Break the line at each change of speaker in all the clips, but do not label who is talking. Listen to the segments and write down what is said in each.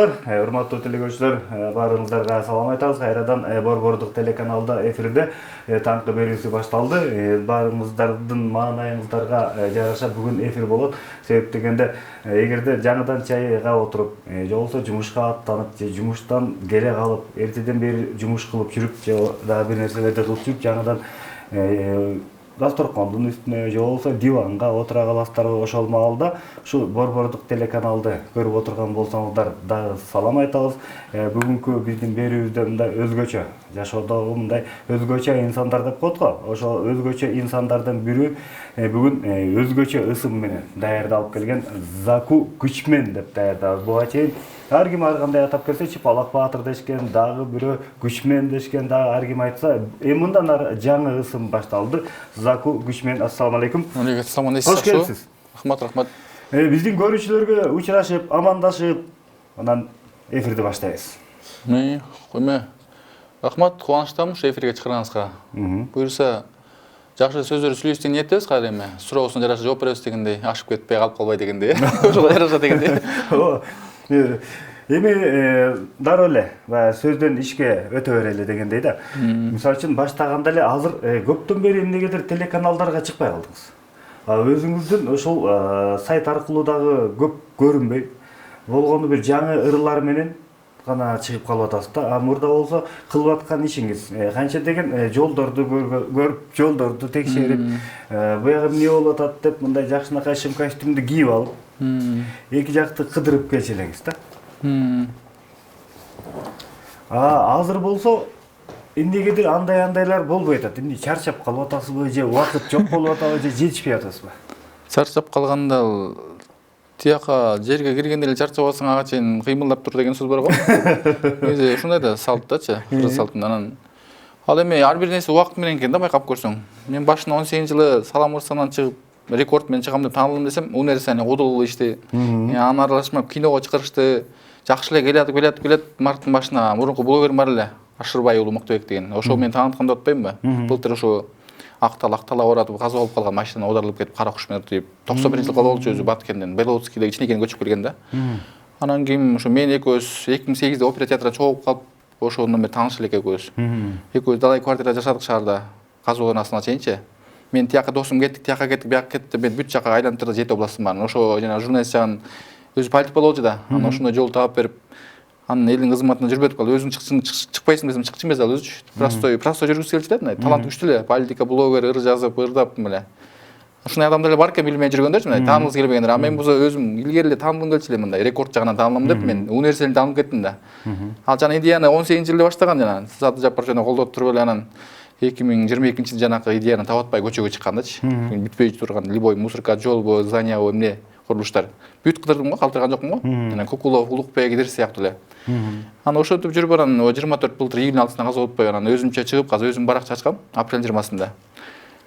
армысыздар, урматтуу телекөрүүчүлөр, баарыңыздарга салам айтабыз. Кайрадан Борбордук телеканалда эфирде таңкы берүүсү башталды. Баарыңыздардын маанайыңыздарга жараша бүгүн эфир болот. Себеп дегенде, эгерде жаңыдан чайга отуруп, же болбосо жумушка аттанып, же жумуштан келе калып, эртеден бери жумуш кылып жүрүп, же дагы бир нерселерди кылып жүрүп, жаңыдан дасторкондун үстүнө же болбосо диванга отура каласыздарбы, ошол маалда ушу Борбордук телеканалды көрүп отурган болсоңуздар дагы салам айтабыз. Бүгүнкү биздин берүүбүздө мындай өзгөчө жашоодогу мындай өзгөчө инсандар деп коет го. Ошол өзгөчө инсандардын бирөө бүгүн өзгөчө ысым менен даярдалып келген Заку Күчмен деп даярдабыз. Буга чейин ар ким ар кандай атап келсечи, Балак Баатыр дешкен, дагы бирөө Күчмен дешкен, дагы ар ким айтса, мындан ары жаңы ысым башталды. Заку Күчмен, ассаламу алейкум.
Алейкум,
Кош келипсиз.
Рахмат.
Биздин көрүүчүлөргө учурашып, амандашып, анан эфирди баштайбыз.
Койме. Рахмат, кубанычтамын ушу эфирге чыгарганыңызга. Буюрса, жакшы сөздөр сүйлөшүш деген ниеттебиз кайра эми. Суроосуна жараша жооп беребиз дегендей, ашып кетпей калып калбай дегендей. Ошого жараша дегендей.
Эми дароо эле сөздөн ишке өтө берели дегендей да. Мисалы үчүн баштаганда эле азыр көптөн бери эмнегедир телеканалдарга чыкпай калдыңыз. Өзүңүздүн ошол сайт аркылуу дагы көп көрүнбөй, болгону бир жаңы ырлар менен гана чыгып калып атасыз да. Мурда болсо кылып аткан ишиңиз канча деген жолдорду көрүп, жолдорду текшерип, буяга эмне болуп атат деп мындай жакшынакай шым костюмду кийип алып, эки жакты кыдырып келчү элеңиз да. Азыр болсо эмнегедир андайлар болбой атат. Эмне чарчап калып атасызбы, же убакыт жок болуп атабы, же жетишпей атасызбы?
Чарчап калганда тияка жерге киргенде эле чарчап алсаң ага чейин кыймылдап тур деген сөз бар го. Өзү ушундай да салттачы, кыргыз салтында. Анан ал эми ар бир нерсе убакыт менен экен да, байкап көрсөң. Мен башында 18-жылы Салам Ырсанан чыгып рекорд менен чыгам деп таанылдым десем, университетте удул ишти. Аны аралашмап киного чыгарышты. Жакшы эле келет, марттын башына мурунку блогер бар эле, Ашырбай уулу Мактыбек деген. Ошол менен таанытканда атпаймынбы? Былтыр ошо актала оратып каза болуп калган машина оодарылып кетип, кара куш менен өтүп, 91-жылы кала болчу өзү Баткенден, Белоуцкийдеги Чинекенге көчүп келген да. Анан кийин ошо мен экөөбүз 2008-де опера театрда чогулуп калып, ошондон бери тааныш элек экөөбүз. Экөөбүз далай квартирада жашадык шаарда, Казоодон астына чейинчи. Мен тияка досум кеттик, тияка кеттик, бияка кеттик, мен бүт жака айлантырды, 7 областым бар. Ошо жана журналист жагын өзү политик болчу да. Анан ошондой жол таап берип, анын элдин кызматына жүрбөтүп калды. Өзүң чыкпайсың десем чыкчу эмес ал өзүчү. Простой жүргүсү келчү да, мындай талант күчтүү эле, политика, блогер, ыр жазып, ырдап эле. Ушундай адамдар эле бар экен билмей жүргөндөрчү, мындай таанылгысы келбегендер. А мен болсо өзүм илгери эле таанылгым келчү эле, мындай рекорд жагынан таанылам деп мен университеттен таанылып кеттим да. Ал жана идеяны 18-жылда баштаган жана Сады Жаппар жана колдоп туруп эле анан 2022-жылы жанакы идеяны таап атпай көчөгө чыккандачы. Бүтпөй турган любой мусорка, жолбу, зданиябы эмне курулуштар. Бүт кыдырдым го, калтырган жокмун го. Анан Кукулов, Улукбек, Идирис сыяктуу эле. Анан ошентип жүрүп анан 24 былтыр июль 6-сына каза болуп анан өзүмчө чыгып, каза өзүм баракча ачкам апрель 20-сында.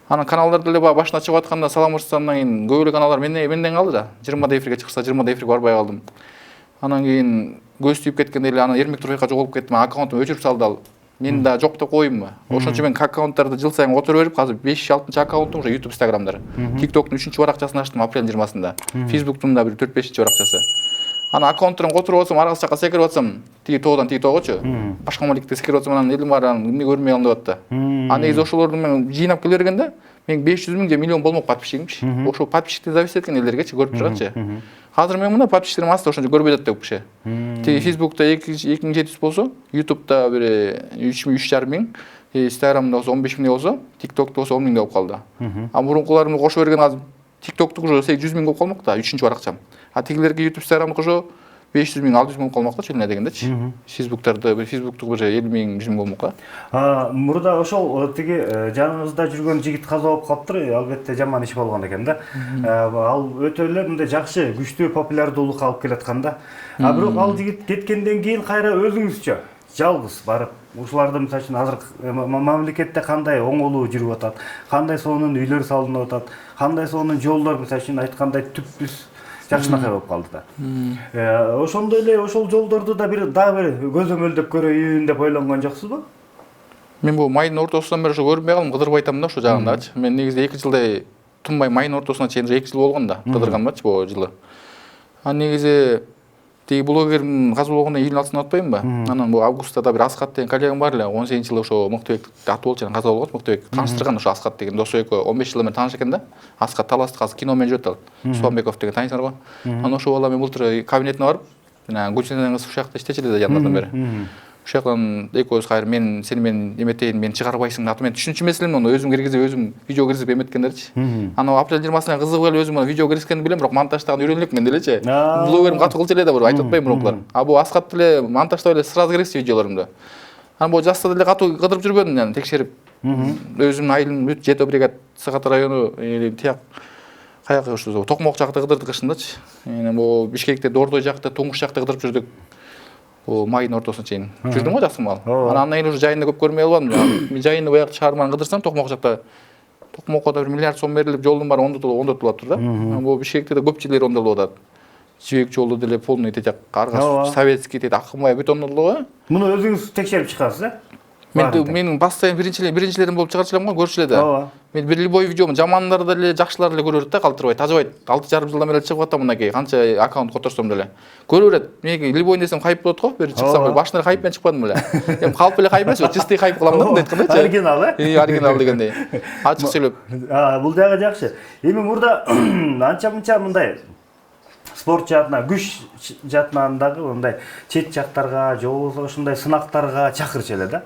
Анан каналдарда эле башына чыгып атканда Салам Ырсандан кийин көп эле каналдар менден калды да. 20-да эфирге чыкса, 20-да эфирге барбай калдым. Анан кийин көз түйүп кеткенде эле анан Эрмек Турбекка жоголуп кеттим, аккаунтумду өчүрүп салды ал. Мен да жок деп коюмбу. Ошон үчүн мен аккаунттарды жыл сайын отуруп берип, азыр 5-6 аккаунтум ушу YouTube, Instagramдар. TikToктун 3-чү баракчасын ачтым апрель 20-сында. Facebooктун да бир 4-5-чи баракчасы. Анан аккаунттарын отуруп атсам, аркасы жакка секирип атсам, тиги тоодон тиги тоогочу. Башка мамлекетке секирип атсам, анан элим бар, анан эмне көрмөй калдым деп атты. А негизи ошолорду мен жыйнап келе бергенде, мен 500 миң же миллион болмок подписчигимчи. Ошо подписчикти завис эткен элдергечи көрүп турганчы. Азыр мен мына подписчиктерим азды, ошончо көрбөй атат деп киши. Тиги Facebookта 2700 болсо, YouTube'да бир 3,5 миң, Instagram'да болсо 15 миң болсо, TikTok'та болсо 10 миң болуп калды. А мурункуларымды кошо берген азыр TikTok'тук уже 100 миң болуп калмак да, 3-чү баракчам. А тигилерге YouTube, Instagram'дыкы уже 500 миң, 600 миң болуп калмак да, чөлүнө дегендечи. Facebook'тарды, Facebook'тук уже 50 миң, 100 миң болмок да.
Мурда ошол тиги жаныңызда жүргөн жигит каза болуп калыптыр, албетте жаман иш болгон экен да. Ал өтө эле мындай жакшы, күчтүү популярдуулукка алып келаткан да. Бирок ал жигит кеткенден кийин кайра өзүңүзчө жалгыз барып, ушуларды мисалы үчүн азыр мамлекетте кандай оңолуу жүрүп атат, кандай сонун үйлөр салынып атат, кандай сонун жолдор мисалы үчүн айткандай түпсүз жакшынакай болуп калды да. Ошондой эле ошол жолдорду да дагы бир көзөмөлдөп көрөйүн деп ойлонгон жоксузбу?
Мен бул майдын ортосунан бери ошо көрүнбөй калдым, кыдырбай айтам да ошо жагындачы. Мен негизи 2 жылдай тунбай майдын ортосуна чейин 2 жыл болгон да, кыдырганмачы бул жылы. А негизи тиги блогердин казыл болгондо июль алтысын атпайбын ба? Анан бул августта да бир Аскат деген коллегам бар эле. 18-жылы ошо Мыктыбек аты болчу, каза болгон Мыктыбек. Тааныштырган ошо Аскат деген досу экөө 15 жылдан бери тааныш экен да. Аскат Таластык азыр кино менен жүрөт ал. Субанбеков деген таанысыңар го. Анан ошо бала мен былтыр кабинетине барып, жана Гүлсен кыз ушул жакта иштечү эле жандардан бери. Ошол жактан экөөбүз кайра мен сени мен эметейин, мени чыгарбайсың аты мен түшүнчү эмес элем, аны өзүм киргизип, өзүм видео киргизип эметкендерчи. Анан апрель 20-сына кызыгып эле өзүм видео киргизгенди билем, бирок монтажтаган үйрөнөлүк мен делечи. Блогерим катуу кылчу эле да, айтып атпайм бирокулар. А бу Аскат деле монтаждап эле сразу киргизчү видеолорумду. Анан бу жаста деле катуу кыдырып жүрбөдүм, yani текшерип. Өзүм айылым жети бригада Сакат району тияк каяка ушу Токмок жакта кыдырдык кышындачы. Бу Бишкекте Дордой жакта, Туңгуш жакта кыдырып жүрдүк. О майдын ортосуна чейин жүрдүм го жакшы мал. Анан кийин уже жайында көп көрмөй албадым. Мен жайында баягы чыгарманы кыдырсам Токмок жакта Токмокко да 1 миллиард сом берилип, жолдун баары оңдотулуп атыр да. Бу Бишкекте да көп жерлери оңдолуп атат. Жибек жолу деле полный тетек аргасы советский тет акымбай бетондолду го.
Муну өзүңүз текшерип чыгасыз, э?
Менин постоянно биринчилерим болуп чыгарчу элем го, көрчү эле да. Мен бир любой видеому жамандарды деле, жакшыларды деле көрө берет да, калтырбай, тажыбайт. 6,5 жылдан бери чыгып атам мынакей, канча аккаунт которсом деле. Көрө берет. Меники любой десем хайп болот го, бир чыксам, башында хайп менен чыкпадым эле. Эми калп эле хайп эмес, чистый хайп кылам да, мындай айткандачы.
Оригинал, э?
Оригинал дегендей. Ачык сүйлөп.
Бул дагы жакшы. Эми мурда анча-мынча мындай спорт жаатына, күч жаатынан дагы мындай чет жактарга, же болбосо ушундай сынактарга чакырчу эле да.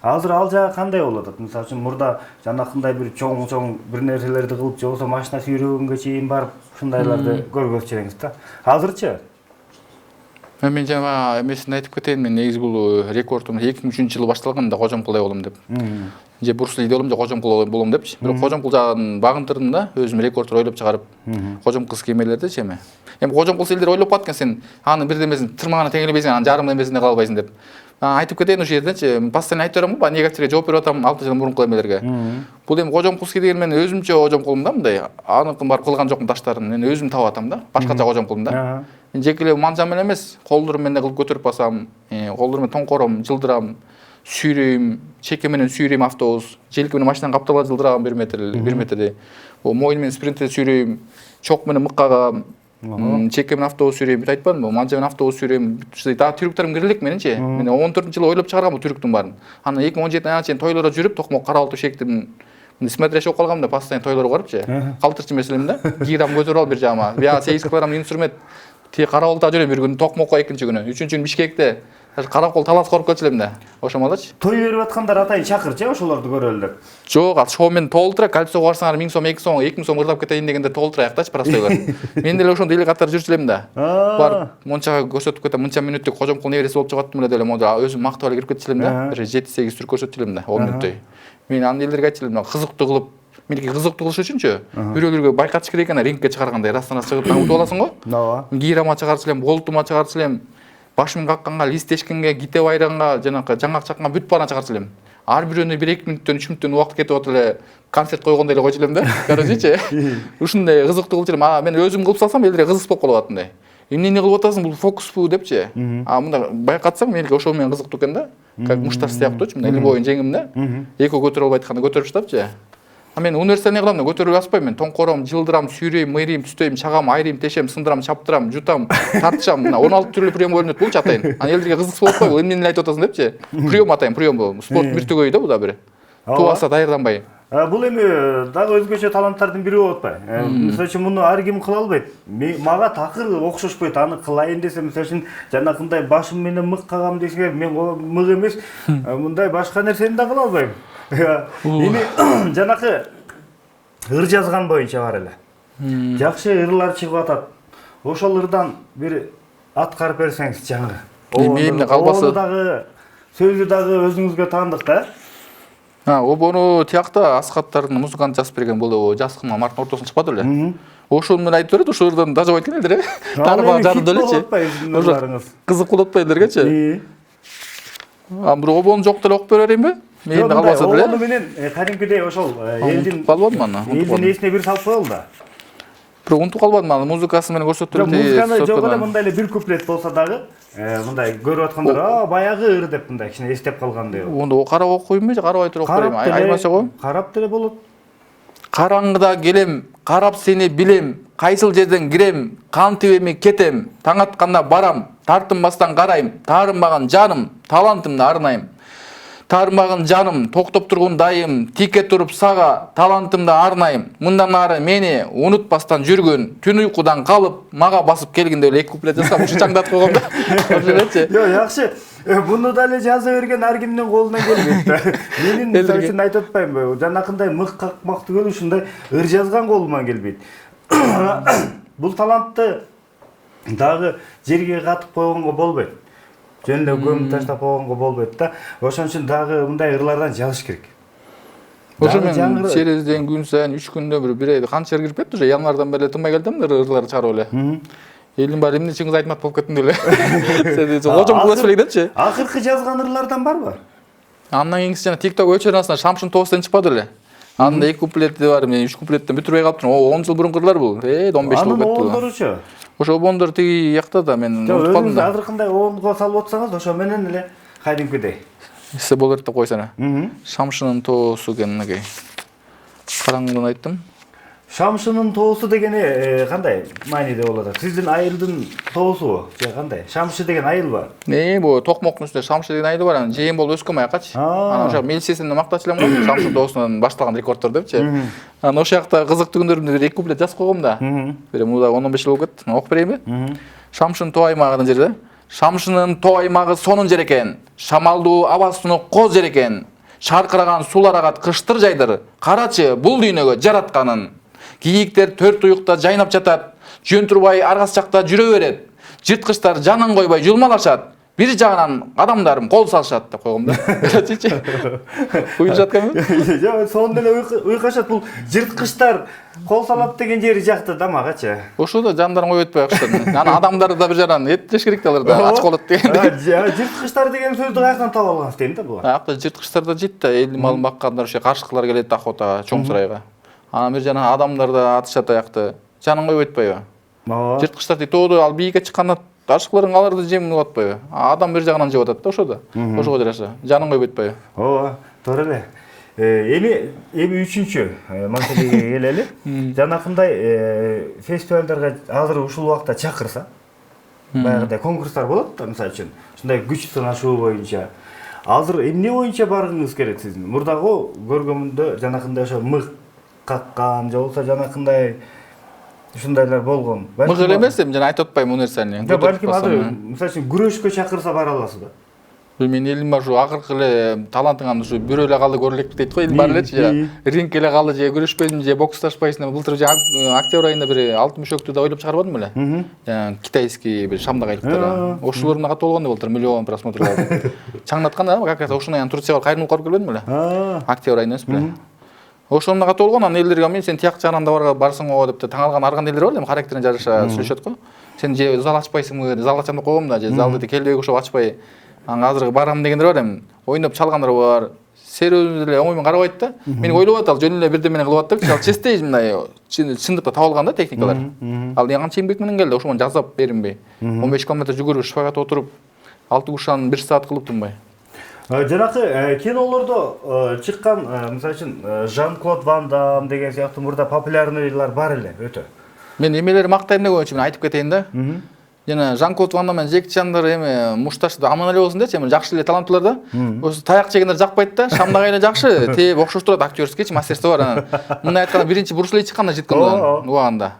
Азыр ал жагы кандай болуп атат? Мисалы үчүн мурда жанакындай бир чоң бир нерселерди кылып, же болбосо машина сүйрөгөнгө чейин барып ушундайларды көргөзчү элеңиз да. Азырчы?
Мен жана эмесин айтып кетейин, мен негизи бул рекордум 2003-жылы башталган да, Кожомкул болом деп. Же Бурслиде болом, же Кожомкул болом депчи. Бирок Кожомкул жагын багынтырдым да, өзүм рекордтор ойлоп чыгарып, Кожомкулский эмелердичи эми. Эми Кожомкул элдер ойлоп калат экен, сен аны бирдемесин тырмагана теңелебейсиң, анын жарым эмесинде кала албайсың деп. Айтып кетейин ушул жердечи, постоянно айтып берем го, негативге жооп берип атам 6 жыл мурунку эмелерге. Бул эми Кожомкулский деген мен өзүмчө Кожомкулум да, мындай. Аныкын барып кылган жокмун таштарын, мен өзүм таап атам да. Башкача Кожомкулум да. Мен жеке эле манжа менен эмес, колдорум менен кылып көтөрүп басам, колдорум менен тоңкором, жылдырам, сүйрөйм, чеке менен сүйрөйм автобус, желке менен машинаны каптап жылдырам 1 метрди. Бул моюн менен спринтте сүйрөйм, чок менен мыккагам, чеке менен автобус сүйрөйм, бүт айтпадымбы? Манжа менен автобус сүйрөйм. Дагы түрүктөрүм кирилик мененчи. Мен 14-жылы ойлоп чыгаргам бул түрүктүн баарын. Анан 2017 айына чейин тойлорго жүрүп, Токмок Карабалты Бишкектин смотрящий болуп калгам да, постоянно тойлорго барыпчы. Калтырчу эмес элем да. Гирам көтөрүп алып бир жагыма. Бияга 8 килограмм инструмент. Тиги Карабалта жүрөм бир күн, Токмокко экинчи күнү. Үчүнчү күнү Бишкекте. Каракол талас коруп кетчү элем да. Ошо малдачы.
Той берип аткандар атайын чакырчы, ошолорду көрөлү деп.
Жок, ал шоумен толтура, кольцого барсаңар 1000 сом, 2 сом, 2000 сом ырдап кетейин дегендер толтураяктачы простойгор. Мен деле ошондой эле катары жүрчү элем да. Барып, мончага көрсөтүп кетем, мынча мүнөттүк Кожомкул небереси болуп чыгаттым эле делем, өзүм мактап эле кирип кетчү элем да. Бир 7-8 түрк көрсөтчү элем да, 10 мүнөттөй. Мен аны элдерге айтчу элем, кызыктуу кылып, меники кызыктуу кылыш үчүнчү, бирөөлөргө байкатыш керек экен, рингке чыгаргандай, растан раз чыгып таңытып аласың го. Ооба. Гирама чыгарчу элем, болтума чыгарчу элем. Башымын какканга, листешкенге, гите байраганга, жанакы жаңак чакканга бүт баарына чыгарчу элем. Ар бирөөнө 1-2 мүнөттөн, 3 мүнөттөн убакыт кетип атып эле концерт койгондой эле койчу элем да. Корочечи. Ушундай кызыктуу кылчу элем. Мен өзүм кылып салсам, элдер кызык болуп калып атындай. Эмнени кылып атасың, бул фокуспу депчи. Мында байкатсаң, меники ошол менен кызыктуу экен да. Как муштар сыяктуучу, мындай любойун жеңим да. Экөө көтөрө албай атканда көтөрүп таштапчы. Мен университетне кылам да, көтөрүп аспайм мен. Тоңкором, жылдырам, сүйрөйм, мыйрыйм, түстөйм, чагам, айрыйм, тешем, сындырам, чаптырам, жутам, тартышам. Мына 16 түрлүү прием бөлүнөт булчу атайын. Аны элдерге кызык болуп атпайбы? Эмнени айтып атасың депчи. Прием атайын, прием бул. Спорт миртөгөй да бул да бир. Тубаса даярданбай.
Бул эми дагы өзгөчө таланттардын бири болуп атпайбы? Мисалы үчүн муну ар ким кыла албайт. Мага такыр окшошпойт. Аны кылайын десем, мисалы үчүн жанакындай башым менен мыккагам десеңер, мен мык эмес, мындай башка нерсени да кыла албайм. Эми жанакы ыр жазган боюнча бар эле. Жакшы ырлар чыгып атат. Ошол ырдан бир аткарып берсеңиз жаңы.
Мээнимде калбасы.
Дагы сөзү дагы өзүңүзгө таандык да.
Обону тиякта Аскаттардын музыкант жазып берген бул жазган марттын ортосуна чыкпады эле. Ошол менен айтып берет, ошол ырдан дажабайт экен элдер. Тарба жарды элечи. Кызык болуп атпайбы элдергечи? Бирок обону жок деле окуп беререйинби? Мээнимде калбаса деле.
Обону менен кадимкидей ошол элдин
калбадым аны.
Элдин эсине бир салып коелу да.
Бирок унутуп калбадым аны, музыкасы менен көрсөттүрүп.
Музыканы жок эле мындай эле бир куплет болсо дагы, мындай көрүп аткандар, баягы ыр деп мындай кичине эстеп калгандай.
Онда карап окуймунбу же карабай туруп окуймунбу? Айырмасы го?
Карап деле болот.
Караңгыда келем, карап сени билем, кайсыл жерден кирем, кантип эми кетем, таң атканда барам, тартынбастан карайм, таарынбаган жаным, талантымды арнайм. Таарынбаган жаным, токтоп тургун дайым, тике туруп сага, талантымды арнайм. Мындан ары мени унутпастан жүргөн, түн уйкудан калып, мага басып келгенде эле эки куплет жазсам, ушу чаңдатып койгом да. Ошолечи.
Жок, жакшы. Буну дале жаза берген ар кимдин колунан келбейт да. Менин мисалы үчүн айтып атпаймынбы? Жанакындай мык какмак түгөл ушундай ыр жазган колуман келбейт. Бул талантты дагы жерге катып койгонго болбойт. Жөн эле көмүп таштап койгонго болбойт да. Ошон үчүн дагы мындай ырлардан жазыш керек.
Ошо мен серезден күн сайын 3 күндө бир айда канча кирип кетти уже январдан бери тынбай келдим ырларды чыгарып эле. Элдин баары эмне чыңгыз айтмат болуп кеттим деле. Сен кожом кылып элечи.
Акыркы жазган ырлардан барбы?
Андан кийинкиси жана TikTok өчөрүнасына Шамшын тоосунан чыкпады эле. Анда 2 куплети бар, мен 3 куплеттен бүтүрбөй калыптырмын. О 10 жыл бурунку ырлар бул. 15 болуп кетти.
Ондоручу.
Ошо обондор тиги якта да мен унутуп калдым да.
Азыркындай оонго салып отсаңыз, ошо менен эле кайдымкыдай.
Эсе болот деп койсона. Шамшынын тоосу экенин караңгыдан айттым.
Шамшынын тоосу дегени кандай мааниде болот? Сиздин айылдын тоосубу же кандай? Шамшы деген айыл бар.
Бу токмоктун үстүндө Шамшы деген айыл бар. Анан жээм болуп өскөн аякачы. Анан ошо милициясынан мактачу элем го. Шамшын тоосунан башталган рекордтор депчи. Анан ошол жакта кызыктуу күндөрүмдө бир 2 куплет жазып койгом да. Бир муда 10-15 жыл болуп кетти. Окуп берейинби? Шамшын тоо аймагы деген жерде. Шамшынын тоо аймагы сонун жер экен. Шамалдуу аба суну коз жер экен. Шаркыраган сулар агат кыштыр жайдыр. Карачы бул дүйнөгө жаратканын. Кийиктер төрт уюкта жайнап жатат. Жөн турбай аргас жакта жүрө берет. Жырткычтар жанын койбой жулмалашат. Бир жагынан адамдарым кол салышат деп койгом да. Чечи. Уюп жатканбы?
Жок, сонун деле уйкашат. Бул жырткычтар кол салат деген жери жакты да магачы.
Ошо да жандарын коюп өтпөй акчтан. Анан адамдар да бир жагынан эт жеш керек да алар да. Ач калат деген.
Жырткычтар деген сөздү каяктан таап алгансыз дейм да бул.
Акта жырткычтар да жейт да. Эл малын баккандар ошо каршыкылар келет охотага, чоң сарайга. Анан бир жана адамдар да атышат аякты. Жанын коюп өтпөйбү? Жырткычтар тоодо ал бийикке чыкканда ашыкларын аларды жем кылып атпайбы? Адам бир жагынан жеп атат да ошо да. Ошого жараша. Жанын коюп өтпөйбү?
Ооба, туура эле. Эми үчүнчү маселеге келели. Жанакындай фестивалдарга азыр ушул убакта чакырса, баягыдай конкурстар болот да, мисалы үчүн. Ушундай күч сынашуу боюнча. Азыр эмне боюнча баргыңыз керек сиздин? Мурдагы көргөмүндө жанакындай ошо мык каккан же болбосо жанакындай ушундайлар болгон.
Мык эле эмес, жана айтып атпайм бул нерсени.
Балким азыр мисалы үчүн күрөшкө чакырса бара аласыз да.
Мен элим бар ушу акыркы эле талантыңан ушу бирөө эле калды көрөлүк дейт го, элим бар элечи. Ринг эле калды же көрүшпөйсүң же боксташпайсың. Былтыр же октябрь айында бир 6 мөшөктү да ойлоп чыгарбадым эле. Жана китайский бир шамдак айлыктар. Ошолордун катуу болгондо былтыр миллион просмотрлар. Чаңдаткан да, как раз ошондон Турцияга кайрылып барып келбедим эле. Октябрь айында эмес беле. Ошондо катуу болгон, анан элдерге мен сен тияк жагынан да барсың го деп таң алган арган элдер бар, эми характерине жараша сүйлөшөт го. Сен же зал ачпайсыңбы, зал ачам деп койгом да, же залды келбей ошо ачпай. Анан азыр барам дегендер бар, эми ойноп чалгандар бар. Серөөбүз деле оңой менен карабайт да. Мен ойлоп атам, жөн эле бирдемени кылып атып, ал честей мындай чындыкта табылган да техникалар. Ал яңан чемпиондук менен келди, ошону жазап беринбей. 15 км жүгүрүп, шпагат отуруп, 6 кушан 1 саат кылып тынбай.
Жанакы кинолордо чыккан, мисалы үчүн Жан-Клод Ван Дам деген сыяктуу мурда популярныйлар бар эле, өтө.
Мен эмелер мактайм деп ойлочумун, айтып кетейин да. Жана Жан-Клод Ван Дам менен Джеки Чандар эми мушташты аман эле болсун дечи, эми жакшы эле таланттуулар да. Ошо таяк жегендер жакпайт да, шамдак эле жакшы, тээп окшош турат, актёрскийчи мастерство бар анан. Мындай айтканда биринчи Брус Ли чыкканда жеткен убагында.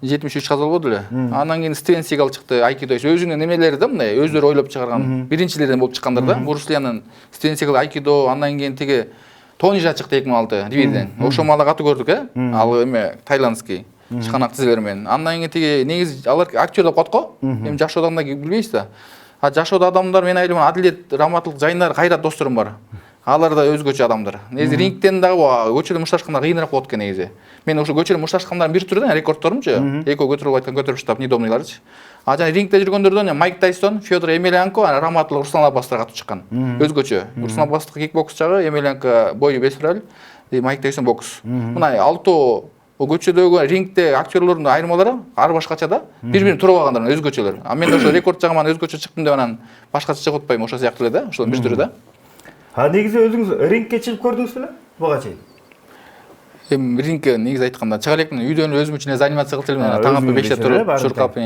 73 жыл болду эле. Андан кийин Стивен Сигал чыкты, айкидо өзүнүн немелери да, мындай өздөрү ойлоп чыгарган биринчилерден болуп чыккандар да. Брус Ли анан Стивен Сигал айкидо, андан кийин тиги Тони Жа чыкты 2006 дивиден. Ошо маалда катуу көрдүк, ал эми тайландский чыканак тизелер менен. Андан кийин тиги негизи алар актер деп коет го. Эми жаш адамда билбейсиз да. А жаш адамдар мен айлым Адилет Раматылык Жайнар кайрат досторум бар. Алар да өзгөчө адамдар. Негизи рингтен дагы көчөдө мушташканда кыйыныраак болот экен негизи. Мен ошо көчөдө мушташкандардын бир түрү да рекордторумчу. Экөө көтөрүп айткан көтөрүп штаб недомныйларчы. А жана рингте жүргөндөрдөн Майк Тайсон, Федор Емельяненко, Раматылык Руслан Аббастар катып чыккан. Өзгөчө. Руслан Аббастык кикбокс жагы, Емельяненко бою бесурал, Майк Тайсон бокс. Мына алтоо көчөдөгү рингте актерлордун айырмалары ар башкача да. Бири-бирин туруп алгандар өзгөчөлөр. А мен ошо рекорд жагыман өзгөчө чыктым деп анан башкача чыгып атпайм, ошо сыяктуу эле да. Ошонун бир түрү да.
Негизи өзүңүз рингке чыгып көрдүңүз беле? Буга чейин.
Эми рингке негизи айтканда чыга элекмин, үйдөн өзүм үчүн занимация кылып элем, таң атпай
өзүңүз
5те
үчүн,
туруп,
баары
чуркап.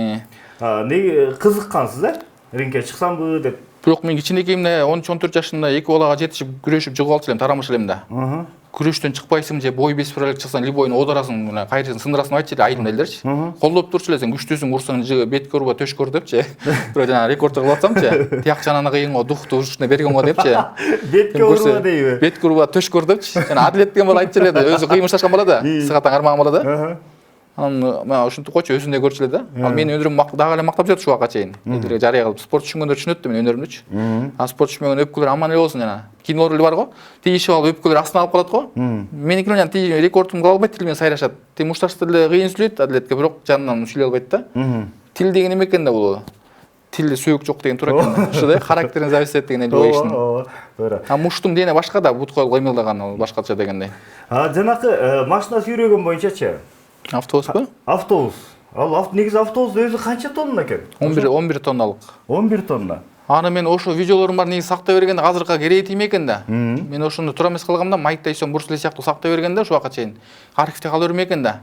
Неге кызыккансыз, рингке чыксамбы деп?
Бирок мен кичинекейимде 13-14 жашымда эки балага жетишип күрөшүп жыгып алчу элем, тарамыш элем да. Күрөштөн чыкпайсың же бой бесип элек чыксаң, любойну оодарасың, мына кайрысың, сындырасың деп айтчу эле айдын элдерчи. Колдоп турчу эле, сен күчтүүсүң, урсаң бетке урба, төшкө ур депчи. Бирок жана рекордчу кылып атсамчы, тияк жанана кыйын го, духту ушуна берген го депчи.
Бетке урба дейби?
Бетке урба, төшкө ур депчи. Жана Адилет деген бала айтчу эле, өзү кыймылдашкан бала да, сыгаттан кармаган бала да. Анан мына ушинтип койчу, өзүн да көрчү эле да. Ал менин өнөрүмдү дагы эле мактап жүрөт ушул убакка чейин. Элдерге жарыя кылып, спорт түшүнгөндөр түшүнөт да менин өнөрүмдүчү. А спорт түшүнмөгөн өпкөлөр аман эле болсун жана. Кинолор эле бар го. Тийишип алып өпкөлөр астына алып калат го. Меникини жана тиги рекордумду кыла албайт, тил менен сайрашат. Тим мушташты эле кыйын сүйлөйт Адилетке, бирок жанынан сүйлөй албайт да. Тил деген эме экен да бул? Тилде сөөк жок деген туура экен. Ошо да характерин зависит этет деген эле иштин.
Туура.
А муштум дене башка да, бут коюп кыймылдаган ал башкача дегендей.
Жанакы машина сүйрөгөн боюнчачы?
Автобуспу?
Автобус. Ал негизи автобус өзү канча тонна экен?
11 тонналык.
11 тонна.
Аны мен ошо видеолорум бар, негизи сактай бергенде азыркыга кереги тийме экен да. Мен ошону туура эмес кылгам да, Майк Тайсон, Брус Ли сыяктуу сактай бергенде ушул убакка чейин архивде кала берме экен да.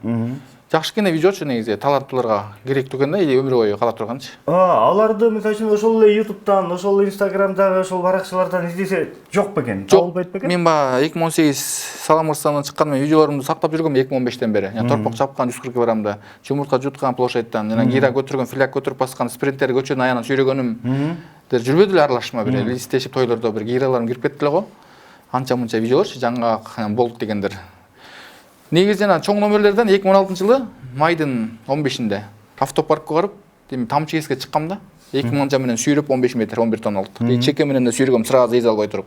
Жакшы кене видеочу негизи, талаптууларга керектүү экен да, или өмүр бою кала турганчы.
Аларды мисалы үчүн ошол эле YouTube'дан, ошол Instagram'дагы ошол баракчалардан издесе жок бекен?
Жок, мен баягы 2018 Салам Кыргызстандан чыккан мен видеолорумду сактап жүргөм 2015тен бери. Жана торпок чапкан 140 килограммда, жумуртка жуткан площадьтан, жана гира көтөргөн, фляг көтөрүп баскан, спринттер көчөнүн аягынан сүйрөгөнүм. Жүрбөдү эле аралашма бир листтешип тойлордо бир гираларым кирип кетти эле го. Анча-мунча видеолорчу, жаңгак болуп дегендер. Негизи жана чоң номерлерден 2016-жылы майдын 15-инде автопаркка барып, тамчы кеске чыккам да. 2010 менен сүйрөп 15 метр 11 тонналык. Чеке менен да сүйрөгөм, сразу эзе албай туруп.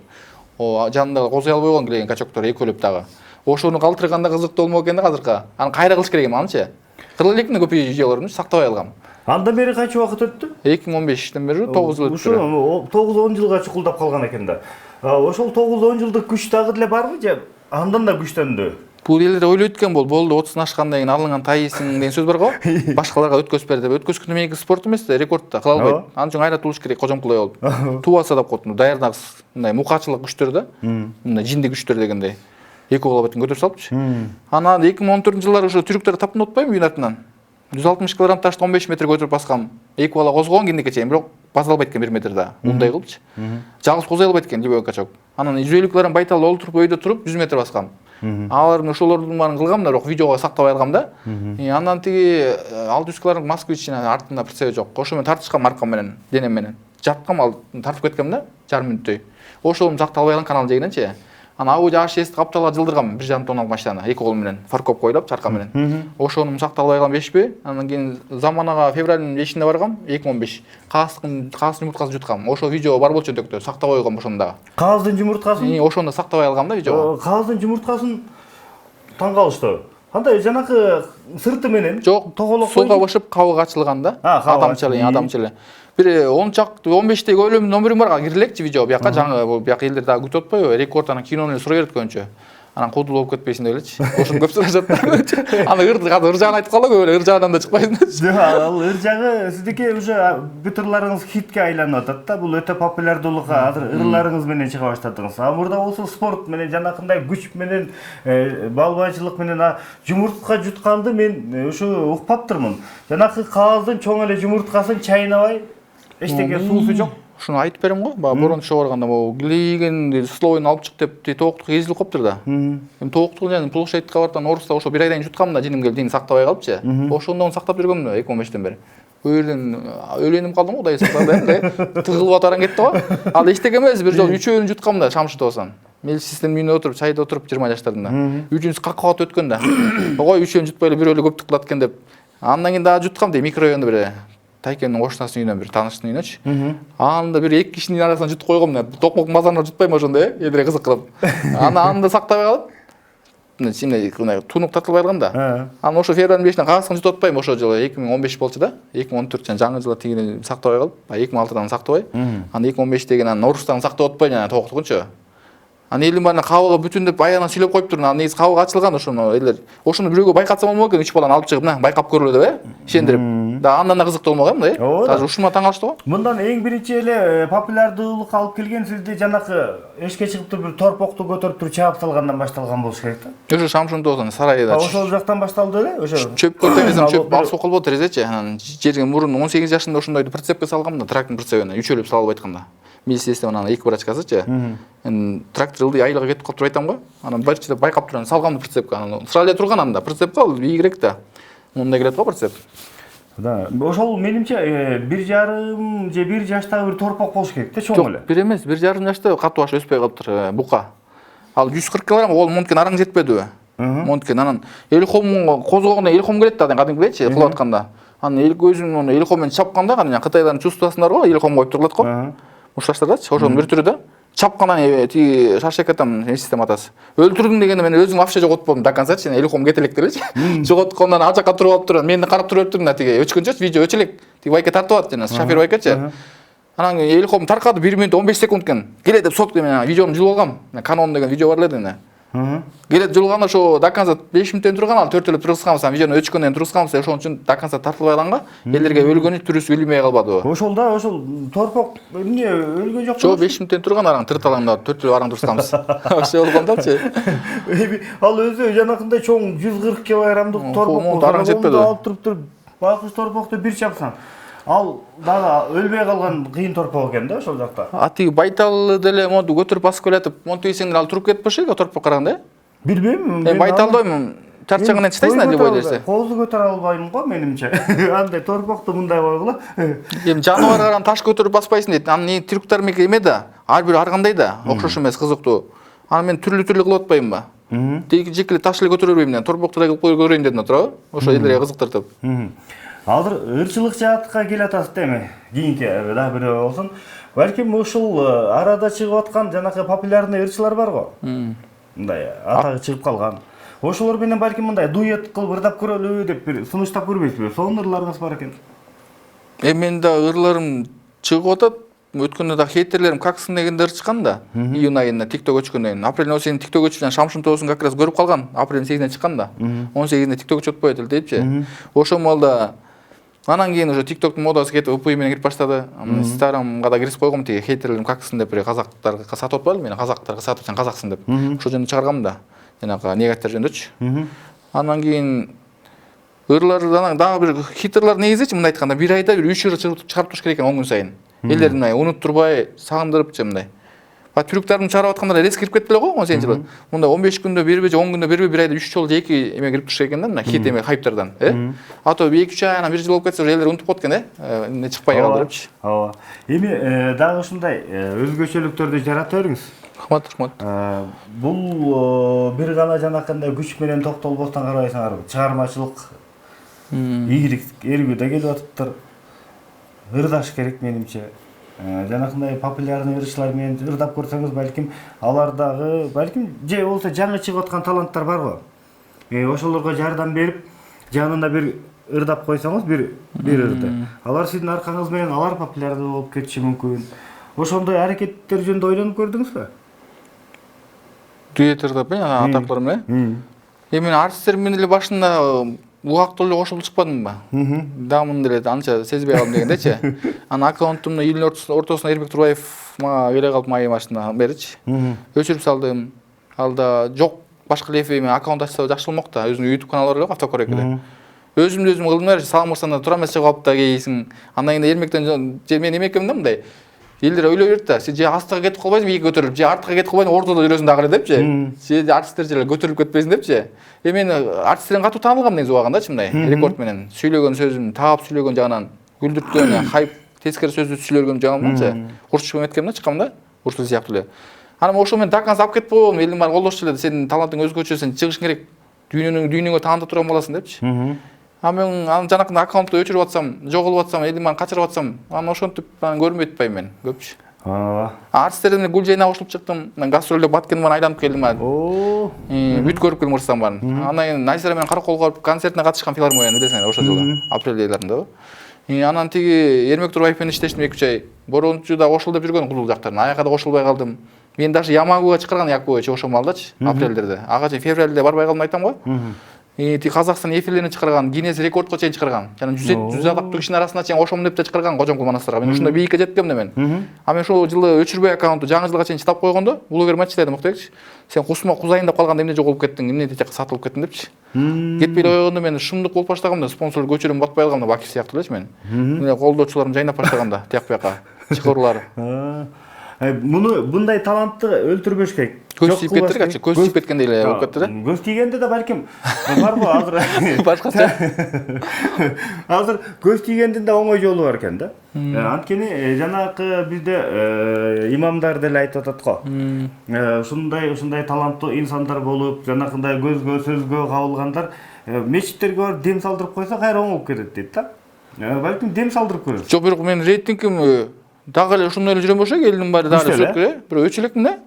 Жанында козой албай койгон келген качоктор экөөлөп дагы. Ошону калтырганда кызыктуу болмок экен да азыркы. Аны кайра кылыш керек анчы. Кыла элекмин көп видеолорумду сактабай алгам.
Андан бери канча убакыт өттү?
2015тен бери 9 жыл өттү.
Ушул 9-10 жылга чукулдап калган экен да. Ошол 9-10 жылдык күч дагы деле барбы же андан да күчтөндү?
Бул элдер ойлойт экен, болду 30-ун ашкандан кийин алынган тайысың деген сөз бар го. Башкаларга өткөзүп бер деп. Өткөзгөндө меники спорт эмес да, рекорд да, кыла албайт. Аны үчүн кайра туулуш керек, кожомкулай болуп. Туубаса деп коет, даярдагыс мындай мукачылык күчтөр да, мындай жинди күчтөр дегендей. Эки кол албайтын көтөрүп салыпчы. Анан 2014-жылдары ошо түрктөр таптын отпойбу үйүн артынан. 160 кг ташты 15 метр көтөрүп баскам. Эки бала козгогон киндикке чейин, бирок баса албайт экен 1 метрде. Ундай кылыпчы. Жалгыз козой албайт экен любой качок. Анан 150 кг байтал олтуруп өйдө туруп 100 метр баскам. Алардын ошолордун баарын кылгам да, бирок видеого сактабай алгам да. Андан тиги 600 кг Москвич артында прицеби жок. Ошо менен тартышкам аркам менен, денем менен. Жаткам, ал тартып кеткем да, жарым мүнөттөй. Ошолум сакталбай калган канал жегиненчи. Ана Audi A6 каптала жылдыргам 1,5 тонналык машинаны эки кол менен, фаркоп коюлуп чарка менен. Ошону сакталбай калгам бешпи. Андан кийин Заманага февралдын 5-инде баргам, 2015. Кааздын жумурткасын жуткам. Ошо видео бар болчу өтөктө, сактабай койгом ошону дагы.
Кааздын жумурткасын?
Ошону сактабай алгам да видео.
Кааздын жумурткасын таң калыштуу. Кандай жанакы сырты менен?
Жок, суга бышып кабыгы ачылган да. Адамча. Бир 10 чакты 15теги өлөм номерим бар, кире элекчи видео. Бияка жаңы бул бияка элдер дагы күтүп атпайбы? Рекорд анан кинону эле сурай берет көбүнчө. Анан кудул болуп кетпейсиң деп элечи. Ошону көп сурашат. Аны ыр жагын айтып калды, көп эле ыр жагынан да чыкпайсың.
Жок, ал ыр жагы сиздики уже бүт ырларыңыз хитке айланып атат да. Бул өтө популярдуулукка азыр ырларыңыз менен чыга баштадыңыз. А мурда болсо спорт менен жанакындай күч менен, балбанчылык менен жумуртка жутканды мен ушу укпаптырмын. Жанакы кааздын чоң эле жумурткасын чайнабай эчтеке суусу жок.
Ушуну айтып берем го. Бага борон түшө барганда могу глиген словойну алып чык деп тооктук эзилип калыптыр да. Эми тооктук жана площадька бартан орусда ошо бир айдан жуткам да, жиним келип дени сактабай калыпчы. Ошондон сактап жүргөм 2015тен бери. Бул жерден өлөнүм калдым го, Кудай сактады. Тыгылып атаран кетти го. Ал эчтеке эмес, бир жолу 3-өөнү жуткам да, Шамшыда болсом. Мелисистин үйүнө отуруп, чайда отуруп 20 жаштарында. Үчүнчүсү каккат өткөн да. Ой, 3-өөнү жутпай эле бирөө эле көптүк кылат экен деп. Андан кийин дагы жуткам дейм, микрорайондо бир Тайкенин кошунасынын үйүнөн бир тааныштын үйүнөчү. Анда бир эки кишинин арасынан жутуп койгом да. Токмок базарына жутпайм ошондо, элдерге кызык кылып. Аны сактабай калып, мына тунук тартылбай калган да. Анан ошо февралдын 5-ине каасын жутуп атпайм, ошо жылы 2015 болчу да. 2014 жана жаңы жылы тигини сактабай калып, 2006-дан сактабай. Анан 2015-теги анан орустан сактап атпай жана тооктугунчу. Анан элдин баарына кабыгы бүтүндөп аягынан сүйлөп коюптур. Анан негизи кабыгы ачылган ошону элдер. Ошону бирөөгө байкатсам болмок экен, 3 баланы алып чыгып, мына байкап көрөлү деп, ишендирип. Да андан да кызыктуу болмок мындай.
Ооба.
Даже ушума таң калышты го.
Мындан эң биринчи эле популярдуулукка алып келген сизде жанакы эшикке чыгып туруп бир торпокту көтөрүп туруп чаап салгандан башталган болуш керек да.
Ошо Шамшын тоосунун сарайда.
Ошол жактан башталды эле ошо.
Чөп көтөрсөм чөп бал сокол болот терезечи. Анан жерге мурун 18 жашында ошондойду прицепке салгам да, трактор прицебине үчөлөп салып айтканда. Милициясында анан эки врачкасычы. Трактор ылдый айылга кетип калып туруп айтам го. Анан бирчиде байкап турам, салгам прицепке. Анан сразу эле турган анда. Прицепке ал ийгирээк да. Мындай келет го прицеп.
Да, ошол менимче 1,5 же 1 жаштагы бир торпок болуш керек да, чоң эле.
Жок, 1 эмес, 1,5 жашта катуу баш өспөй калыптыр, бука. Ал 140 кг, ол монткен араң жетпедиби? Монткен анан элхомго козгогондо элхом келет да, кадимкидечи, кылып атканда. Анан өзүм аны элхоммен чапканда, кана Кытайдан чувствосундар го, элхом коюп турулат го. Мушташтардачы, ошонун бир түрү да. Чапкандан тиги шаршекатам система атасы. Өлтүрдүң дегенде мен өзүм вообще жоготподум до концачы, элхом кете элек делечи. Жоготкондон ал жакка туруп алып турам, мени карап туруп туруп тиги өчкөнчө видео өчөлек. Тиги байке тартып атат жана шофер байкачы. Анан элхом таркады 1 минут 15 секунд экен. Келе деп сотку мен видеону жылып алгам. Canon деген видео бар эле дене. Келет жылганда ошо до конца 5 минуттен турган, ал 4 эле тургузганбыз, видеону өчкөндөн тургузганбыз, ошон үчүн до конца тартылбай калганга элдерге өлгөнү түрүсү билбей калбады.
Ошол да, ошол торпок эмне өлгөн жок.
Жо 5 минуттен турган араң тырталаңда 4 эле араң тургузганбыз. Ошо болгондачы.
Ал өзү жанакындай чоң 140 килограммдык торпок
араң жетпеди.
Алып туруп байкуш торпокту бир чапсаң, ал дагы өлбөй калган кыйын торпок экен да ошол жакта.
Тиги байтал деле монту көтөрүп басып келатып, монту ийсеңдер ал туруп кетпеши торпок караганда.
Билбейм.
Байталдоймун. Чарчаган чыдайсың да любой жерсе.
Козу көтөрө албайм го менимче. Андай торпокту мындай койгула.
Эми жаныбарга таш көтөрүп баспайсың дейт. Анын трюктар меке эме да, ар бир ар кандай да, окшош эмес, кызыктуу. Аны мен түрлүү кылып атпаймынбы? Тиги жекеле таш эле көтөрө бербейм, торпокту да кылып көрөйүн дедим туурабы? Ошо элдерге кызыктыртып.
Азыр ырчылык жаатка келатасыз эми. Кийинки дагы бирөө болсун. Балким ушул арада чыгып аткан жанакы популярный ырчылар бар го. Мындай атагы чыгып калган. Ошолор менен балким мындай дуэт кылып ырдап көрөлү деп бир сунуштап көрбөйсүзбү? Сонун ырларыңыз бар экен.
Менин да ырларым чыгып атат. Өткөндө да хейтерлерим каксын дегенде ырчкан да. Июнь айында TikTok өчкөндөн. Апрель 8 TikTok өчкөн Шамшын тоосун как раз көрүп калган. Апрель 8-ден чыккан да. 18-де TikTok өчөтпөйт эле депчи. Ошол молда анан кийин уже TikToктун модасы кетип УПИ менен кирип баштады. Инстаграмга да кирип койгом, тиги хейтерлерим каксын деп казактарга сатып атпадым, мен казактарга сатып сен казаксың деп. Ошол жөнүндө чыгаргам да. Жанагы негативдер жөнүндөчү. Анан кийин ырлардан дагы бир хиттерлар негизичи мындай айтканда 1 айда бир 3 ыр чыгарып туруш керек экен 10 күн сайын. Элдерди мындай унуттурбай, сагындырыпчы мындай. Трюктарын чыгарып атканда элес кирип кетти эле го 18 жыл. Мындай 15 күндө бербей же 10 күндө бербей 1 айда 3 жолу же 2 эме кирип туруш керек экен да, мына хит эме хайптардан, А то 2-3 ай анан 1 жыл болуп кетсе элдер унутуп калат экен, эмне чыкпай калдырыпчы.
Ооба. Эми дагы ушундай өзгөчөлүктөрдү жарата бериңиз.
Рахмат.
Бул бир гана жанакындай күч менен токтолбостон карабайсыңарбы? Чыгармачылык, ийгилик, эргүү да келип атыптыр. Ырдаш керек менимче. Жанакындай популярный ырчылар менен ырдап көрсөңүз, балким алар дагы, балким же болсо жаңы чыгып аткан таланттар бар го. Ошолорго жардам берип, жанына бир ырдап койсоңуз, бир ырды. Алар сиздин аркаңыз менен алар популярдуу болуп кетиши мүмкүн. Ошондой аракеттер жөнүндө ойлонуп көрдүңүзбү?
Дуэт ырдап, атактар менен. Эми артисттер менен эле башында угактуу эле кошулуп чыкпадымбы? Дамын деле анча сезбей калдым дегендечи. Анан аккаунтумда июль ортосунда Эрбек Турбаев мага келе калып майы башында беричи. Өчүрүп салдым. Алда жок башка эле эми аккаунт ачса жакшы болмок да. Өзүнүн YouTube каналы бар эле, автокорректе. Өзүм кылдым да, салам кылсам тура эмес чыгып алып да кейсиң. Андан кийин Эрмектен же мен эме экенмин да мындай. Элдер ойлой берет да, сен же астыга кетип калбайсың, бийик көтөрүлүп, же артка кетип калбайсың, ортодо жүрөсүң дагы депчи. Же артисттер же көтөрүлүп кетпесин депчи. Мен артисттерден катуу таанылгам негизи убагындачы мындай рекорд менен. Сүйлөгөн сөзүм, таап сүйлөгөн жагынан, күлдүрткөн, хайп, тескери сөздү сүйлөгөн жагынан курчуп эметкем да, чыккам да, Урсул сыяктуу эле. Анан ошо мен даканс алып кетип койгом, элдин баары колдошчу эле, сенин талантың өзгөчө, сен чыгышың керек, дүйнөгө таанып турган боласың депчи. Мен анын жанакында аккаунтту өчүрүп атсам, жоголуп атсам, элдин баарын качырып атсам, анан ошентип көрүнбөй атпайм мен көпчү. Артисттерден Гүлжайна кошулуп чыктым. Мен гастролдоп Баткен менен айланып келдим. Бүт көрүп келдим Кыргызстан баарын. Андан кийин Найсара менен Караколго барып концертине катышкан филармонияны билесиңер ошол жылы, апрель айларында. Анан тиги Эрмек Турбаев менен иштештим 2-3 ай. Борончу да кошул деп жүргөн кулул жактарына. Аяка да кошулбай калдым. Мен даже Ямагуга чыккырган Якубович ошол малдачы, апрелдерде. Ага чейин февралда барбай калдым айтам го. Казакстан эфирлерин чыгарган, Гиннес рекордко чейин чыгарган. Жана 100 атактуу кишинин арасына чейин кошом деп да чыгарган Кожомкул Манастырга. Мен ушундай бийикке жеткем да мен. А мен ошол жылы өчүрбөй аккаунту жаңы жылга чейин чыдап койгондо, блогер матчтайда мыктайчы. Сен кусума кузайын деп калганда эмне жок болуп кеттиң, эмне тияка сатылып кеттиң депчи. Кетпей койгондо мен шымдык болуп баштагам да, спонсор көчүрүм батпай калгам да, Бакир сыяктуу элечи мен. Мына колдоочуларым жайнап баштаганда, тияк буяка чыгаруулар.
Муну мындай талантты өлтүрбөш керек.
Көз тиіп кеттір, кәтші, көз тиіп кеткенде эле болуп кетти да.
Көз тийгенде да балким бар го азыр.
Башкача.
Азыр көз тийгендин да оңой жолу бар экен да. Анткени жанакы бизде имамдар деле айтып атат го. Ушундай таланттуу инсандар болуп, жанакындай көзгө, сөзгө кабылгандар мечиттерге барып дем салдырып койсо кайра оңоп кетет дейт да. Балким дем салдырып көрөбүз.
Жок, бирок мен рейтингим дагы эле ошондой эле жүрөм болчу, элдин баары дагы сөткүлө. Бирок өчү элекмин да.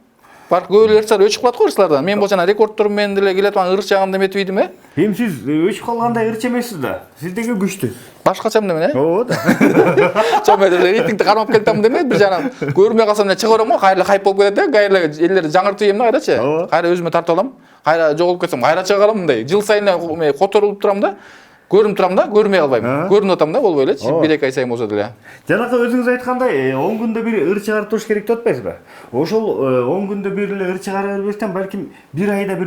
Бар көйлөр сар өчүп калат го ырсылардан. Мен болсо жана рекордторум менен деле келет аны ырыс жагам деметпейдим э.
Эми сиз өчүп калгандай ырч эмессиз да. Сиз деге күчтү.
Башкачамын демен э.
Ооба да.
Чоң рейтингди кармап келатам деме, бир жагынан көрүнбөй калсам эле чыга берем го, кайра хайп болуп кетет да. Кайра элдерди жаңыртып ийем да кайрачы. Кайра өзүмө тартып алам. Кайра жоголуп кетсем кайра чыга калам мындай. Жыл сайын эле которулуп турам да. Көрүнүп турам да, көрүнбөй калбайм. Көрүнүп атам да, болбой элечи. 1-2 ай сайын болсо деле.
Жанакы өзүңүз айткандай, 10 күндө бир ыр чыгарып туруш керек деп атпайсызбы? Ошол 10 күндө бир эле ыр чыгара бербестен балким бир айда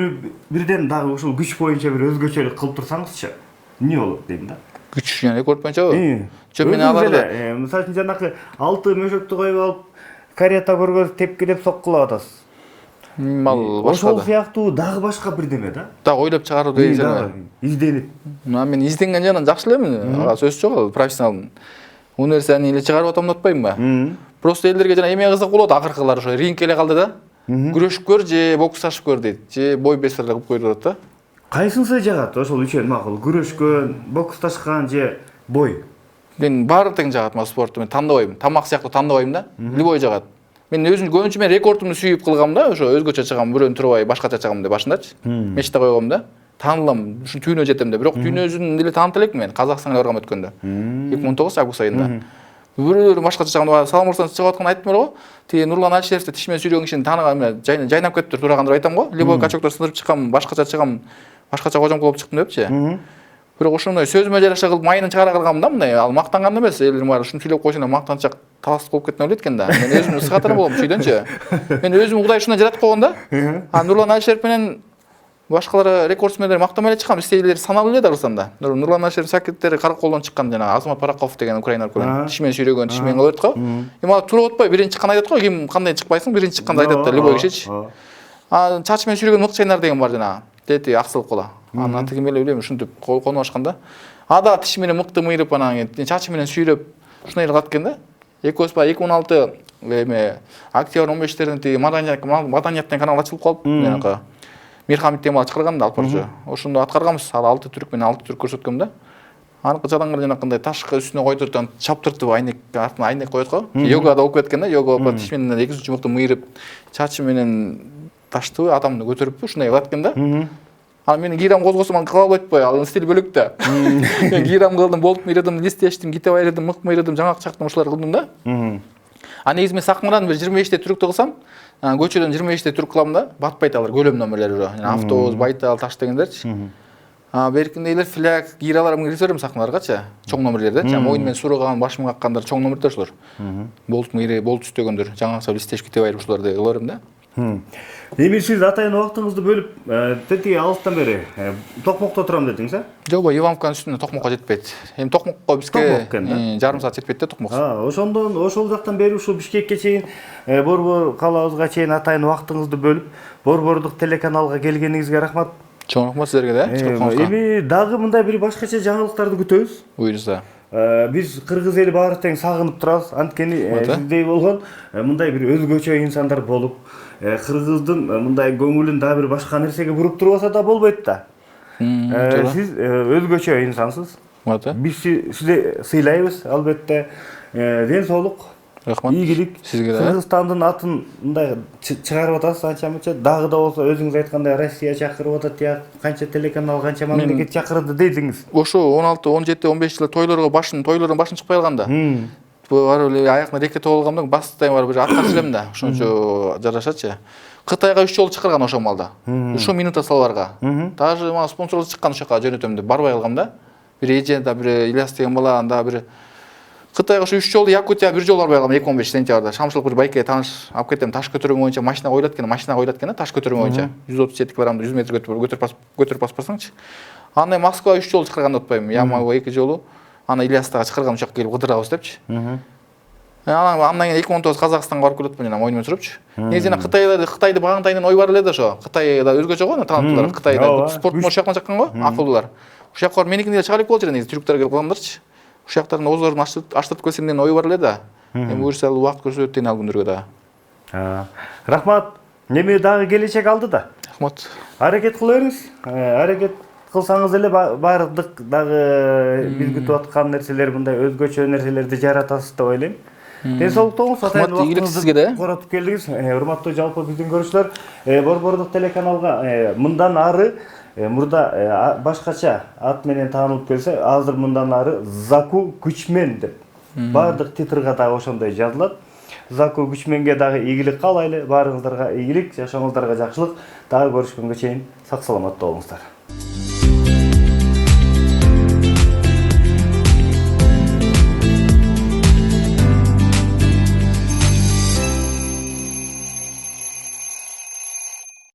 бирден дагы ушул күч боюнча бир өзгөчөлүк кылып турсаңызчы, эмне болот дейм да.
Күч жана рекорд боюнчабы? Жок, мен аларды.
Мисалы үчүн жанакы 6 мөшөктү коюп алып, карета көргөз тепкилеп соккулап атасыз.
Мал башка.
Ошол сыяктуу дагы башка бирдеме да.
Да, ойлоп чыгаруу дейсиң.
Изденип.
Мен изденген жагынан жакшы элемин. Ага сөз жок, ал профессионал. Университетни эле чыгарып атам деп атпаймынбы? Просто элдерге жана эме кызык болот, акыркылар ошо рингке эле калды да. Күрөшүп көр же боксташып көр дейт. Же бой бесер эле кылып коюп атат да.
Кайсынысы жагат? Ошол үчөөнү макул. Күрөшкөн, боксташкан же бой.
Мен баары тең жагат ма спортту, мен тандабайм. Тамак сыяктуу тандабайм да. Любой жагат. Мен өзүм көбүнчө мен рекордумду сүйүп кылгам да, ошо өзгөчө чыгам, бирөөнү турбай башкача чыгам деп башындачы. Мечте койгом да. Таанылам, ушу түйүнө жетем деп. Бирок түйүнөсүн деле таанып элекмин мен Казакстанга баргам өткөндө. 2019 август айында. Бирөөлөр башкача чыгам, салам урсаңыз чыгып атканын айтып беро го. Тиги Нурлан Алишеровди тиш менен сүйрөгөн кишини тааныган, жайнап кетиптир турган деп айтам го. Любой качоктор сындырып чыккам, башкача чыгам, башкача кожомкул болуп чыктым депчи. Бирок ошондой сөзүмө жараша кылып майынын чыгара калгам да, мындай ал мактанган эмес, элдер баары ушуну сүйлөп койсоң мактанчак талас болуп кеттин ойлойт экен да. Мен өзүмдү сыгатырым болом чүйдөнчү. Мен өзүм Кудай ушундай жаратып койгон да. А Нурлан Алишеров менен башкалар рекордсмендер мактамай эле чыккан, стейлер саналуу эле да кырсанда. Нурлан Алишеров сакеттери кара колдон чыккан жана Азамат Параков деген украинар көргөн. Тиш менен сүйрөгөн, тиш менен кылып атат го. Эми ал туруп атпай биринчи чыккан айтат го, ким кандай чыкпайсың, биринчи чыкканда айтат да, любой кишичи. А чачы менен сүйрөгөн мыкты чайнар деген бар жана. Дети аксылып кала. Анын аты ким эле билбейм, ушинтип конуп ашкан да. Ада тиш менен мыкты мыйрып анан чачы менен сүйрөп ушундай эле кылат экен да. Экөөбүз баягы 2016 эме октябрь 15-терден тиги маданияттын канал ачылып калып, жанакы Мирхамит темалар чыгарган да алып барчу. Ошондо аткарганбыз. Ал 6 түрк менен 6 түрк көрсөткөм да. Аныкы жадаңгыр жанакындай ташкы үстүнө койдуртан чаптыртып айнек артына айнек коет го. Йогада болуп кеткен да. Йога болуп тиш менен 2 мыкты мыйрып, чачы менен ташты адамды көтөрүп ушундай кылат экен да. Ал менин гирам козгосом аны кыла албай атпай, анын стили бөлөк да. Мен гирам кылдым, болт мыйрадым, лист эчтим, ките байрадым, мык мыйрадым, жаңак чактым, ушуларды кылдым да. А негизи мен сакмадан бир 25 түрктү кылсам, көчөдөн 25 түрк кылам да, батпайт алар көлөм номерлери уже. Автобус, байтал, таш дегендерчи. Беркиндейлер фляг, гираларым кирип берем сакмаларгачы, чоң номерлерде. Моюн менен сураган, башым каккандар чоң номерлер ушулар. Болт мыйры, болт түстөгөндөр, жаңак лист эчип ките байрып ушуларды кыла берем да.
Эми сиз атайын убактыңызды бөлүп, тетиги алыстан бери Токмокто турам дедиңиз, а?
Жок, Ивановканын үстүнө Токмокко жетпейт. Эми Токмокко бизге жарым саат жетпейт да Токмок.
Ошондон ошол жактан бери ушул Бишкекке чейин, Борбор калабызга чейин атайын убактыңызды бөлүп, Борбордук телеканалга келгениңизге рахмат.
Чоң рахмат силерге да, чакырганыңызга.
Эми дагы мындай бир башкача жаңылыктарды күтөбүз.
Буйруса.
Биз кыргыз эли баары тең сагынып турабыз. Анткени сиздей болгон мындай бир өзгөчө инсандар болуп, кыргыздын мындай көңүлүн дагы бир башка нерсеге буруп турбаса да болбойт да. Сиз өзгөчө инсансыз. Биз сизди сыйлайбыз, албетте. Ден соолук,
рахмат.
ийгилик.
Сизге да.
Кыргызстандын атын мындай чыгарып атасыз анча-мынча. Дагы да болсо өзүңүз айткандай Россия чакырып атат, я канча телеканал, канча мамлекет чакырды дедиңиз.
Ошо 16, 17, 15 жылы тойлордун башын чыкпай калганда. барып эле аягына рекет болгондон кийин бастайм барып бир аткарып элем да. Ошончо жарашачы. Кытайга 3 жолу чакырган ошол малда. Ушу минута салбарга. Даже мага спонсорлор чыккан ошол жака жөнөтөм деп барбай калгам да. Бир эже да бир Ильяс деген бала анда бир Кытайга ушу 3 жолу Якутия бир жолу барбай калгам 2015 сентябрда. Шамшылык бир байке тааныш алып кетем таш көтөрүү боюнча машинага ойлоткон да таш көтөрүү боюнча 137 кг 100 метр көтөрүп баспасаңчы. Аны Москва 3 жолу чакырган деп атпайбы. Ямага 2 жолу. Аны Ильястага чакырган ушакка келип кыдырабыз депчи. Андан кийин 2019 Казакстанга барып келип атпын жана моюн менен жүрүпчү. Негизи Кытайды багантайын ой бар эле да ошо. Кытайда өзгөчө го таланттуулар. Кытайда спорт жаккан жаккан го, акылдуулар. Ушул жака барып меникине чыга элек болчу негизи түрктөр келип калгандарчы. Ушул жактардын оозорун аштырып келсем деген ой бар эле да. Эми буюрса убакыт көрсөтөт дейм ал күндөргө да.
Рахмат. Неме дагы келечек алды да.
Рахмат.
Аракет кыла бериңиз. Аракет кылсаңыз эле баардык дагы биз күтүп аткан нерселер мындай өзгөчө нерселерди жаратасыз деп ойлойм. Ден соолуктуңуз, атайын вакытыңызды коратып келдиңиз. Урматтуу жалпы биздин көрүүчүлөр, Борбордук телеканалга мындан ары мурда башкача ат менен таанылып келсе, азыр мындан ары Заку Күчмен деп баардык титрга дагы ошондой жазылат. Заку Күчменге дагы ийгилик каалайлы, баарыңыздарга ийгилик, жашооңуздарга жакшылык. Дагы көрүшкөнгө чейин сак саламатта болуңуздар.